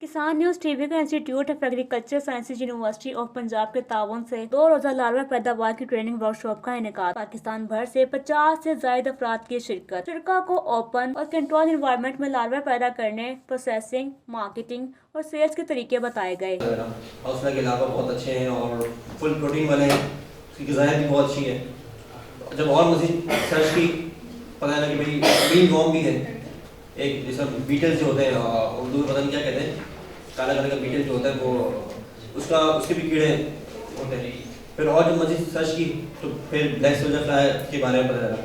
किसान news TV का institute of agriculture sciences university of Punjab के ताउन से 2 रोजा लार्वा पैदावार की ट्रेनिंग वर्कशॉप का इनेकाद। पाकिस्तान भर से 50 से ज्यादा अफराद की शिरकत। शुरा को ओपन और कंट्रोल इन्वायरमेंट में लार्वा पैदा करने, प्रोसेसिंग, मार्केटिंग और सेल्स के तरीके बताए गए। हौसला के लार्वा बहुत अच्छे हैं और फुल प्रोटीन वाले हैं, उसकी ग़िज़ायत भी बहुत अच्छी है। जब और मज़ीद सर्च की पता लगा कि भाई मीन वॉर्म भी है, एक जैसा बीटल्स जो होते हैं उर्दू में पता नहीं क्या कहते हैं, काला कलर का बीटल जो होता है वो उसके भी कीड़े होते हैं। फिर और जब मज़ीद सर्च की तो फिर ब्लैक सोल्जर फ्लाई के बारे में पता लगा।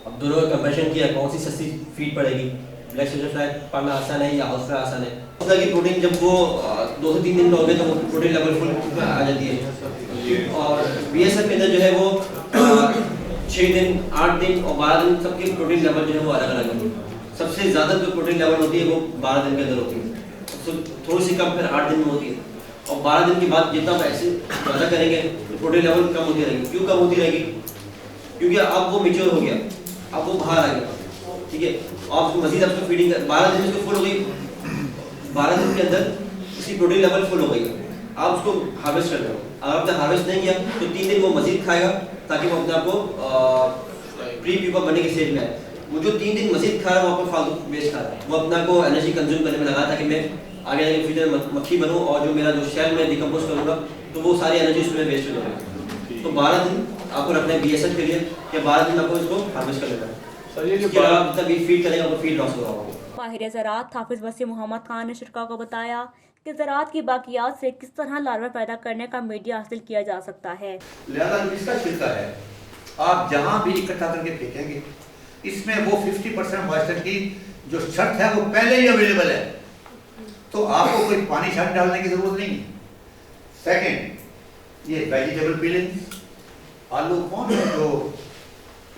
अब दोनों का कंपेरिजन किया, कौन सी सस्ती फीड पड़ेगी, ब्लैक सोल्जर फ्लाई पालना आसान है या हाउस फ्लाई आसान है। हौसला की प्रोटीन जब वो 2 से 3 दिन का हो गया तो वो प्रोटीन लेवल फुल आ जाती है। और BSF के अंदर जो है वो 6 दिन, 8 दिन और 12 दिन सबके प्रोटीन लेवल जो है वो अलग अलग होती है। सबसे ज़्यादा जो प्रोटीन लेवल होती है वो 12 दिन के अंदर होती है, तो थोड़ी सी कम फिर 8 दिन में होती है। और 12 दिन के बाद जितना आप ऐसे ज़्यादा करेंगे तो प्रोटीन लेवल कम होती रहेगी। क्यों कम होती रहेगी? क्योंकि अब वो मेच्योर हो गया, अब वो बाहर आ गया, ठीक है। और उसको मज़ीद आपको फीडिंग 12 दिन में उसको फुल हो गई, 12 दिन के अंदर उसकी प्रोटीन लेवल फुल हो गई। आप उसको हार्वेस्ट कर दो। अगर आपने हार्वेस्ट नहीं किया तो 3 दिन वो मज़ीद खाएगा ताकि वो अपने आप को प्री प्यूपर बनने की स्टेज में आए। वो जो 3 दिन मज़ीद खा रहा है वो आपको फालतू वेस्ट खा रहा है, वो अपना को एनर्जी कंज्यूम करने में लगा था कि मैं आगे जाके फ्यूचर में मक्खी बनूँ और जो मेरा जो शेल में डिकम्पोज करूँगा तो वो सारी एनर्जी उसमें वेस्ट हो जाएगी। तो 12 दिन आपको रखना है BSF के लिए, या 12 दिन आपको इसको हार्वेस्ट कर लेना है। इसके अलावा जितना भी फीड करेगा वो फीड लॉस हो रहा होगा। माहिर ज़राअत हाफिज वसीम मोहम्मद खान ने शुरा को बताया कि ज़राअत की बाकियात से किस तरह लार्वा पैदा करने का मीडिया हासिल किया जा सकता है। लिहाजा इसका छिलका है, आप जहाँ भी इकट्ठा करके फेंकेंगे इसमें वो 50% मॉइस्चर की जो शर्त है वो पहले ही अवेलेबल है, तो आपको कोई पानी शर्त डालने की जरूरत नहीं है। सेकंड, ये वेजिटेबल पीलिंग, आलू कौन है जो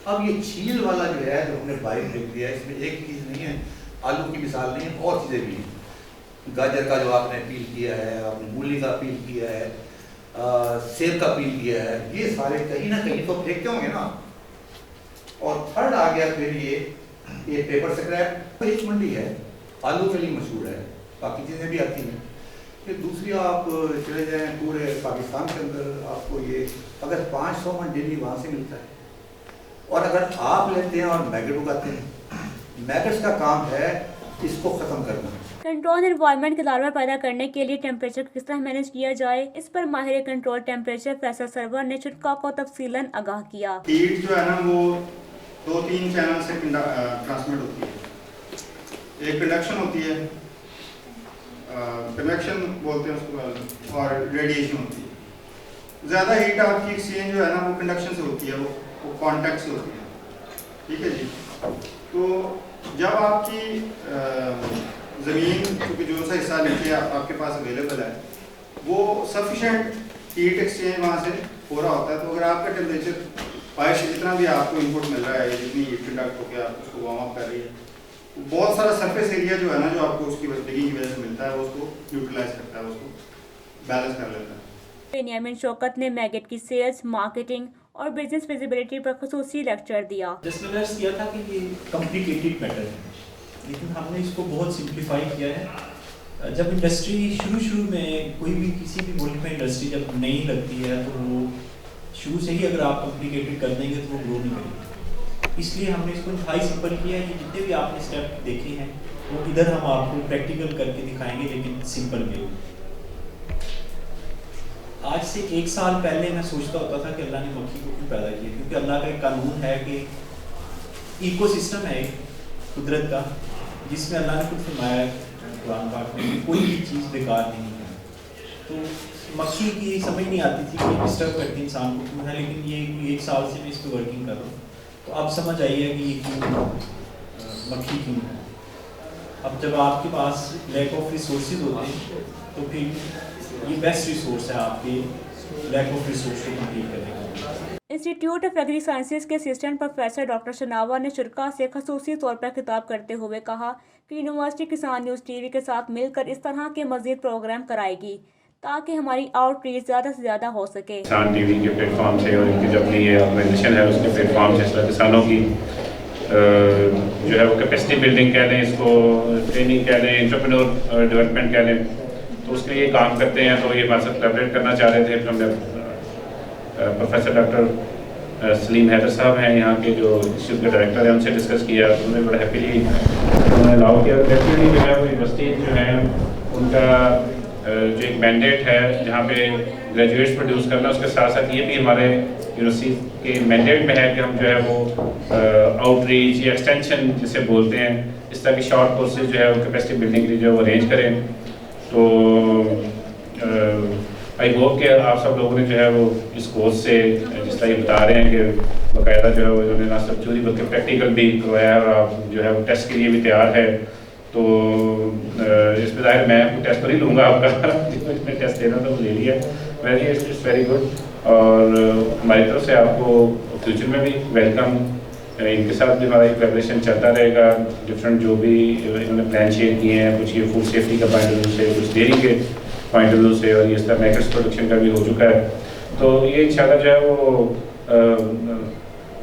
अब ये छील वाला जो है जो हमने बाइक देख दिया, इसमें एक चीज़ नहीं है, आलू की मिसाल नहीं है, और चीज़ें भी हैं। गाजर का जो आपने पील किया है, आपने मूली का पील किया है, सेब का पील किया है, ये सारे कहीं ना कहीं तो फेंकते होंगे ना। और थर्ड आ गया फिर ये पेपर स्क्रैप। एक मंडी है, आलू के लिए मशहूर है, बाकी चीज़ें भी आती हैं। फिर दूसरी आप चले जाएं पूरे पाकिस्तान के अंदर, आपको ये अगर 500 मन डेली वहाँ से मिलता है। और अगर आप लेते हैं और मैगट उगाते हैं, मैगट्स का काम है इसको ख़त्म करना। कंट्रोल एनवायरनमेंट के लार्वा पैदा करने के लिए टेम्परेचर किस तरह मैनेज किया जाए, इस पर माहिर कंट्रोल टेम्परेचर फैसल सरवर ने शुरा को तफसीलन आगाह किया। हीट जो है ना वो 2-3 चैनल से ट्रांसमिट होती है। एक कंडक्शन होती है, कन्वेक्शन बोलते हैं उसको, और रेडिएशन होती है। ज़्यादा हीट आपकी एक्सचेंज जो है ना वो कंडक्शन से होती है, वो कॉन्टैक्ट से होती है, ठीक है जी। तो जब आपकी ज़मीन क्योंकि जो सा हिस्सा नीचे आपके पास अवेलेबल है वो सफिशेंट हीट एक्सचेंज वहाँ से हो रहा होता है, तो अगर आपका टेम्परेचर बारिश जितना भी आपको इनपुट मिल रहा है, जितनी हीट कंडक्ट होकर आप उसको वार्म अप कर रही है, बहुत सारा सरफेस एरिया जो है ना जो आपको उसकी डिगिंग की वजह से मिलता है वो उसको न्यूट्रलाइज करता है, उसको बैलेंस कर लेता है। बेनियामिन शौकत ने मैगट की सेल्स, मार्केटिंग और बिजनेस विजिबिलिटी पर खुसूसी लेक्चर दिया। डिस्कस किया था कि ये कॉम्प्लिकेटेड मैटर है, लेकिन हमने इसको बहुत सिंप्लीफाई किया है। जब इंडस्ट्री शुरू में कोई भी किसी भी मुल्क में इंडस्ट्री जब नहीं लगती है तो वो शुरू से ही अगर आप कॉम्प्लिकेटेड कर देंगे तो वो ग्रो नहीं करेगी। इसलिए हमने इसको हाई सिंपल किया है। ये जितने भी आपने स्टेप देखे हैं वो इधर हम आपको प्रैक्टिकल करके दिखाएंगे, लेकिन सिंपल वे। आज से 1 साल पहले मैं सोचता होता था कि अल्लाह ने मक्खी को क्यों पैदा किया, क्योंकि अल्लाह का एक कानून है कि इकोसिस्टम है एक कुदरत का, जिसमें अल्लाह ने खुद फरमाया कुरान पाक में कोई भी चीज़ बेकार नहीं है। तो मक्खी की समझ नहीं आती थी कि डिस्टर्ब करती इंसान को क्यों है, लेकिन ये 1 साल से मैं इस पर वर्किंग कर रहा हूँ, तो अब समझ आई है कि ये क्यों मक्खी क्यों है। अब जब आपके पास लैक ऑफ रिसोर्सेज होते हैं तो फिर ये बेस्ट रिसोर्स है आपके लैक ऑफ रिसोर्स को कंप्लीट करने का। इंस्टीट्यूट ऑफ एग्री साइंसेज के असिस्टेंट प्रोफेसर डॉक्टर शनावा ने शुरा से खसूसी तौर पर खिताब करते हुए कहा कि यूनिवर्सिटी किसान न्यूज़ टीवी के साथ मिलकर इस तरह के मज़ीद प्रोग्राम कराएगी ताकि हमारी आउटरीच ज़्यादा से ज़्यादा हो सके। किसान टीवी के प्लेटफॉर्म से और इनकी जो अपनी ये ऑर्गेनाइजेशन है उसके प्लेटफॉर्म से किसानों की जो है वो कैपेसिटी बिल्डिंग कह लें, इसको ट्रेनिंग कह लें, एंटरप्रेन्योर डेवलपमेंट कह लें, तो उसके लिए काम करते हैं। तो ये हमारे साथ कोलैबोरेट करना चाह रहे थे। फिर हमने प्रोफेसर डॉक्टर सलीम हैदर साहब हैं यहाँ के जो इंस्टीट्यूट के डायरेक्टर हैं, उनसे डिस्कस किया। उन्होंने बड़ा हैप्पीली उन्होंने अलाउ किया। डेफिनेटली जो है वो यूनिवर्सिटी जो है उनका जो एक मैंडेट है जहाँ पे ग्रेजुएट्स प्रोड्यूस करना, उसके साथ साथ ये भी हमारे यूनिवर्सिटी के मैंडेट में है कि हम जो है वो आउटरीच या एक्सटेंशन जिसे बोलते हैं, इस तरह की शॉर्ट कोर्सेज जो है वो कैपेसिटी बिल्डिंग के लिए जो अरेंज करें। तो आई होप कि आप सब लोगों ने जो है वो इस कोर्स से जिस तरह बता रहे हैं कि बाकायदा जो है वो उन्होंने ना सिर्फ थ्योरी बल्कि प्रैक्टिकल भी करवाया है और आप जो है वो टेस्ट के लिए भी तैयार है। तो इसमें ज़ाहिर मैं टेस्ट पर ही लूँगा आपका इसमें टेस्ट लेना तो ले लिया, इट्स वेरी गुड। और हमारी तरफ से आपको फ्यूचर में भी वेलकम। इनके साथ भी हमारा कोलैबोरेशन चलता रहेगा। डिफरेंट जो भी इन्होंने प्लान शेयर किए हैं, कुछ ये फूड सेफ्टी का पॉइंट ऑफ व्यू से, कुछ डेयरी के पॉइंट ऑफ व्यू से, और इस तरह मैकर्स प्रोडक्शन का भी हो चुका है। तो ये इंशाल्लाह जो है वो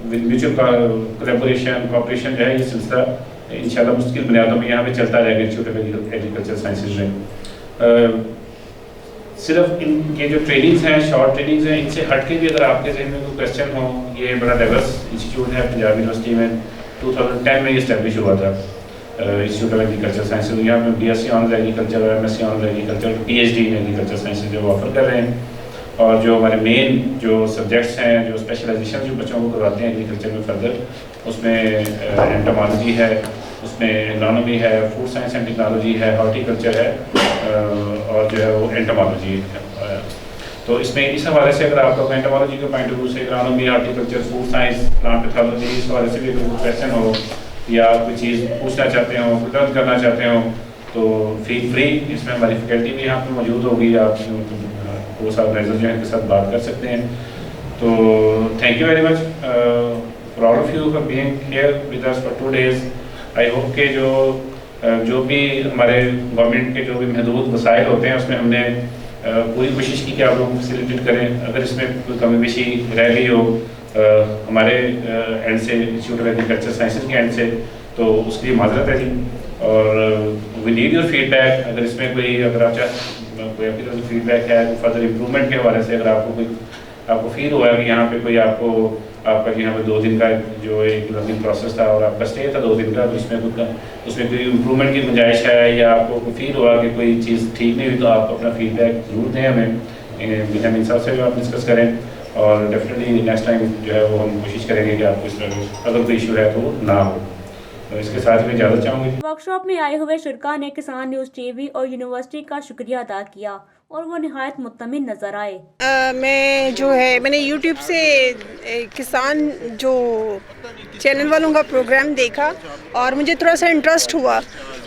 म्यूचुअल कोलैबोरेशन कॉपरेशन जो है ये सिलसिला इंशाल्लाह मुश्किल बुनियादों में यहाँ पे चलता रहेगा इंस्टीट्यूट ऑफ एग्रीकल्चर साइंसेज में। सिर्फ इनके जो ट्रेनिंग्स हैं, शॉर्ट ट्रेनिंग्स हैं, इनसे हट के भी अगर आपके जहन में कोई क्वेश्चन हो, ये बड़ा डाइवर्स इंस्टीट्यूट है पंजाब यूनिवर्सिटी में। 2010 में ये इस्टेब्लिश हुआ था इंस्टीट्यूट ऑफ एग्रीकल्चर साइंसेज। यहाँ पे BSc ऑनर्स एग्रीकल्चर और MSc honours agriculture, PhD in agriculture sciences जो ऑफर कर रहे हैं। और जो हमारे मेन जो सब्जेक्ट्स हैं, जो स्पेशलाइजेशन जो बच्चों को करवाते हैं एग्रीकल्चर में फर्दर, उसमें एंटोमोलॉजी है, उसमें एग्रोनॉमी है, फूड साइंस एंड टेक्नोलॉजी है, हॉर्टिकल्चर है और जो है वो एंटोमोलॉजी है। तो इसमें इस हवाले से अगर आपका एंटोमोलॉजी के पॉइंट ऑफ व्यू से agronomy, horticulture, food science, plant pathology, इस हवाले से भी अगर कोई क्वेश्चन हो या कोई चीज़ पूछना चाहते हो, लर्न करना चाहते हो, तो फील फ्री। इसमें हमारी फैकल्टी भी यहाँ पर मौजूद होगी, आप कोर्स ऑर्गेनाइजर जो है इनके साथ बात कर सकते हैं। तो thank you very much for all of you for being here with us for 2 days। I hope के जो भी हमारे गवर्नमेंट के जो भी महदूद वसाइल होते हैं उसमें हमने पूरी कोशिश की कि आप लोग फैसिलिटेट करें। अगर इसमें कोई कमी पेशी रह गई हो हमारे एंड से, इंस्टीट्यूट ऑफ एग्रीकल्चर साइंसेज के एंड से, तो उसके लिए माजरत है जी। और वी नीड योर फीडबैक। अगर इसमें कोई अगर आप कोई आपकी तरफ से फीडबैक है फर्दर इम्प्रूवमेंट के हवाले से, अगर आपको फील हुआ है कि यहाँ पे कोई आपका यहाँ पे 2 दिन का जो एक लर्निंग प्रोसेस था और आपका स्टे था 2 दिन का, तो उसमें कोई इम्प्रूवमेंट की गुंजाइश है या आपको फील हुआ कि कोई चीज़ ठीक नहीं हुई, तो आप अपना फीडबैक ज़रूर दें हमें। बिना साहब से भी आप डिस्कस करें और डेफिनेटली नेक्स्ट टाइम जो है वो हम कोशिश करेंगे कि आपको इस तरह अगर कोई इशू है तो ना हो। तो इसके साथ मैं इजाज़त चाहूँगी। वर्कशॉप में आए हुए शुरका ने किसान न्यूज़ TV और यूनिवर्सिटी का शुक्रिया अदा किया और वो निहायत मुत्तमिन नजर आए। मैंने YouTube से किसान जो चैनल वालों का प्रोग्राम देखा और मुझे थोड़ा सा इंटरेस्ट हुआ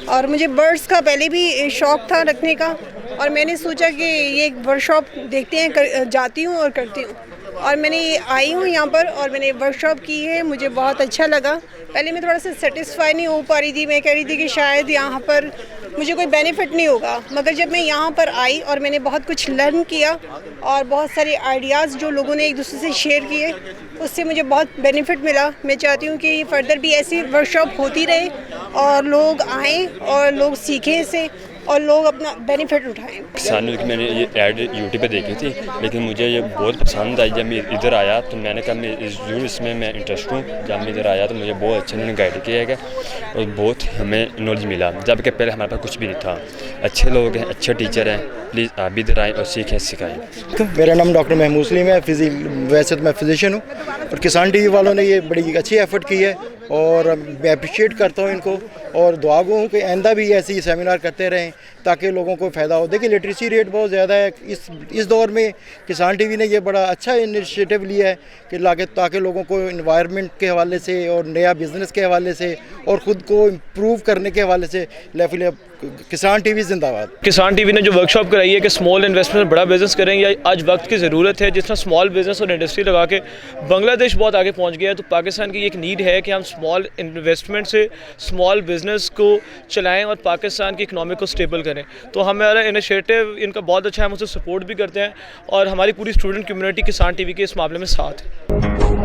और मुझे बर्ड्स का पहले भी शौक़ था रखने का, और मैंने सोचा कि ये एक वर्कशॉप देखते हैं, जाती हूँ और करती हूँ। और मैंने आई हूँ यहाँ पर और मैंने वर्कशॉप की है, मुझे बहुत अच्छा लगा। पहले मैं थोड़ा सा सेटिस्फाई नहीं हो पा रही थी, मैं कह रही थी कि शायद यहाँ पर मुझे कोई बेनिफिट नहीं होगा, मगर जब मैं यहाँ पर आई और मैंने बहुत कुछ लर्न किया और बहुत सारे आइडियाज़ जो लोगों ने एक दूसरे से शेयर किए, उससे मुझे बहुत बेनिफिट मिला। मैं चाहती हूँ कि फर्दर भी ऐसी वर्कशॉप होती रहे और लोग आएँ और लोग सीखें इससे और लोग अपना बेनिफिट उठाएं। किसान न्यूज़ की मैंने ये ऐड यूट्यूब पे देखी थी, लेकिन मुझे ये बहुत पसंद आई। जब मैं इधर आया तो मैंने कहा मैं ज़रूर इसमें मैं इंटरेस्ट हूँ। जब मैं इधर आया तो मुझे बहुत अच्छा उन्होंने गाइड किया है और बहुत हमें नॉलेज मिला, जबकि पहले हमारे पास कुछ भी नहीं था। अच्छे लोग हैं, अच्छे टीचर हैं, प्लीज़ आप भी इधर आएँ और सीखें, सिखाएँ। मेरा नाम डॉक्टर महमूद सलीम है। वैसे तो मैं फिजिशियन हूँ और किसान TV वालों ने ये बड़ी अच्छी एफर्ट की है और मैं अप्रिशिएट करता हूँ इनको और दुआ गो हूँ कि आइंदा भी ऐसे सेमिनार करते रहें ताकि लोगों को फ़ायदा हो। देखिए लिटरेसी रेट बहुत ज़्यादा है इस दौर में। किसान TV ने ये बड़ा अच्छा इनिशिएटिव लिया है कि ताकि लोगों को इन्वायरमेंट के हवाले से और नया बिज़नेस के हवाले से और ख़ुद को इम्प्रूव करने के हवाले से लेफिल किसान TV जिंदाबाद। किसान TV ने जो वर्कशॉप कराई है कि स्मॉल इन्वेस्टमेंट में बड़ा बिजनेस करेंगे, आज वक्त की ज़रूरत है। जिस तरह स्मॉल बिजनेस और इंडस्ट्री लगा के बांग्लादेश बहुत आगे पहुंच गया है, तो पाकिस्तान की एक नीड है कि हम स्मॉल इन्वेस्टमेंट से स्मॉल बिजनेस को चलाएं और पाकिस्तान की इकनॉमी को स्टेबल करें। तो हमारा इनिशिएटिव इनका बहुत अच्छा है, हम उसे सपोर्ट भी करते हैं और हमारी पूरी स्टूडेंट कम्युनिटी किसान TV के इस मामले में साथ है।